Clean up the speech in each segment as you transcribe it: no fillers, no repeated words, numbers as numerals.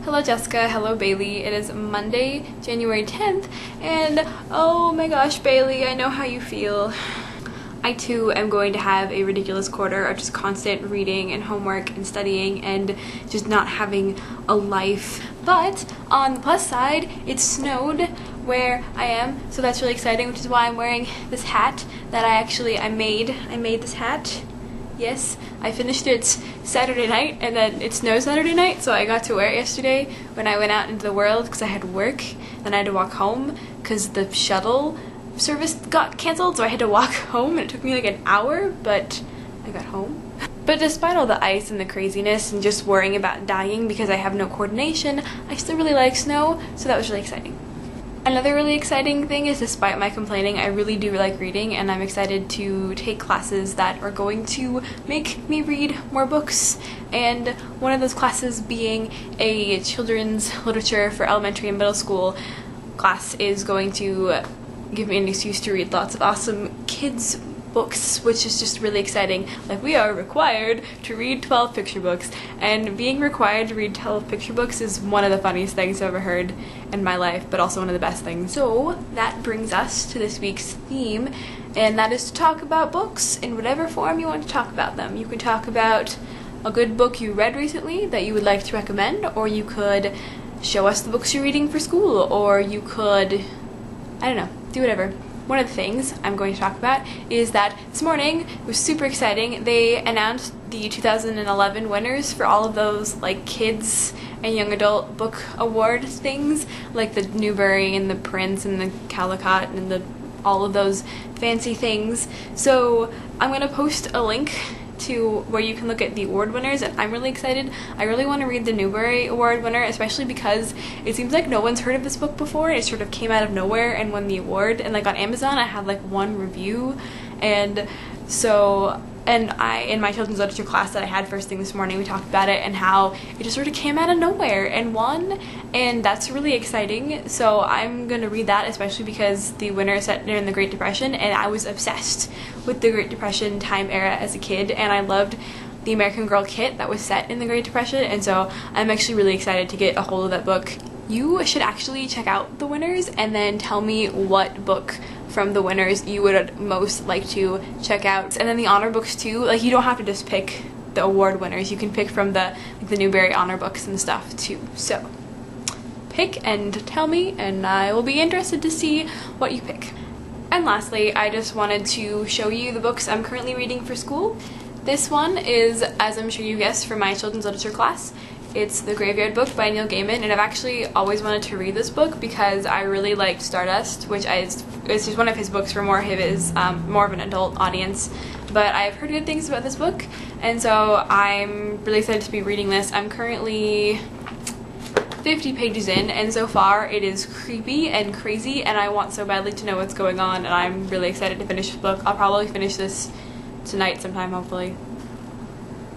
Hello Jessica, hello Bailey. It is Monday, January 10th, and oh my gosh, Bailey, I know how you feel. I too am going to have a ridiculous quarter of just constant reading and homework and studying and just not having a life. But on the plus side, it snowed where I am, so that's really exciting, which is why I'm wearing this hat that I made. I made this hat. Yes, I finished it Saturday night, and then it snowed Saturday night, so I got to wear it yesterday when I went out into the world because I had work. Then I had to walk home because the shuttle service got canceled, so I had to walk home, and it took me like an hour, but I got home. But despite all the ice and the craziness and just worrying about dying because I have no coordination, I still really like snow, so that was really exciting. Another really exciting thing is, despite my complaining, I really do like reading, and I'm excited to take classes that are going to make me read more books, and one of those classes being a children's literature for elementary and middle school class is going to give me an excuse to read lots of awesome kids books, which is just really exciting. Like, we are required to read 12 picture books, and being required to read 12 picture books is one of the funniest things I've ever heard in my life, but also one of the best things. So that brings us to this week's theme, and that is to talk about books in whatever form you want to talk about them. You can talk about a good book you read recently that you would like to recommend, or you could show us the books you're reading for school, or you could, I don't know, do whatever. One of the things I'm going to talk about is that this morning, it was super exciting, they announced the 2011 winners for all of those like kids and young adult book award things, like the Newbery and the Printz and the Caldecott and all of those fancy things. So I'm going to post a link to where you can look at the award winners, and I'm really excited. I really want to read the Newbery Award winner, especially because it seems like no one's heard of this book before. It sort of came out of nowhere and won the award, and like on Amazon I had like one review, and so in my children's literature class that I had first thing this morning, we talked about it and how it just sort of came out of nowhere and won, and that's really exciting. So I'm gonna read that, especially because the winner is set during the Great Depression, and I was obsessed with the Great Depression time era as a kid, and I loved the American Girl kit that was set in the Great Depression, and so I'm actually really excited to get a hold of that book. You should actually check out the winners and then tell me what book from the winners you would most like to check out. And then the honor books too, like you don't have to just pick the award winners, you can pick from the Newbery honor books and stuff too. So pick and tell me, and I will be interested to see what you pick. And lastly, I just wanted to show you the books I'm currently reading for school. This one is, as I'm sure you guessed, for my children's literature class. It's The Graveyard Book by Neil Gaiman, and I've actually always wanted to read this book because I really liked Stardust, which is just one of his books for more of an adult audience. But I've heard good things about this book, and so I'm really excited to be reading this. I'm currently 50 pages in, and so far it is creepy and crazy, and I want so badly to know what's going on, and I'm really excited to finish this book. I'll probably finish this tonight sometime, hopefully.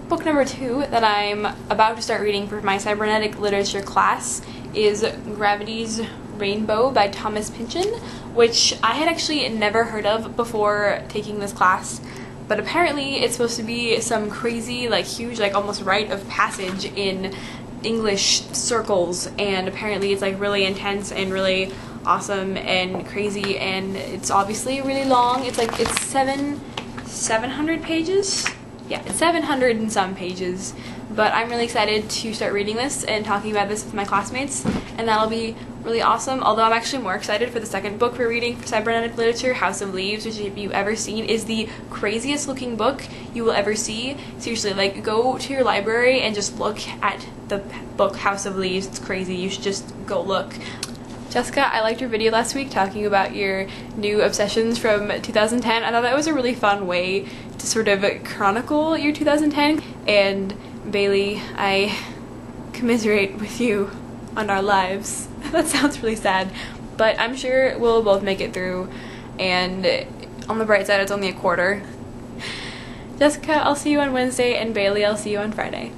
Book number 2 that I'm about to start reading for my cybernetic literature class is Gravity's Rainbow by Thomas Pynchon, which I had actually never heard of before taking this class, but apparently it's supposed to be some crazy, like huge, like almost rite of passage in English circles, and apparently it's like really intense and really awesome and crazy, and it's obviously really long. It's 700 pages? Yeah, it's 700 and some pages, but I'm really excited to start reading this and talking about this with my classmates, and that'll be really awesome. Although I'm actually more excited for the second book we're reading for cybernetic literature, House of Leaves, which if you've ever seen is the craziest looking book you will ever see. Seriously, like go to your library and just look at the book House of Leaves. It's crazy. You should just go look. Jessica, I liked your video last week talking about your new obsessions from 2010. I thought that was a really fun way to sort of chronicle your 2010. And Bailey, I commiserate with you on our lives. That sounds really sad, but I'm sure we'll both make it through, and on the bright side, it's only a quarter. Jessica, I'll see you on Wednesday, and Bailey, I'll see you on Friday.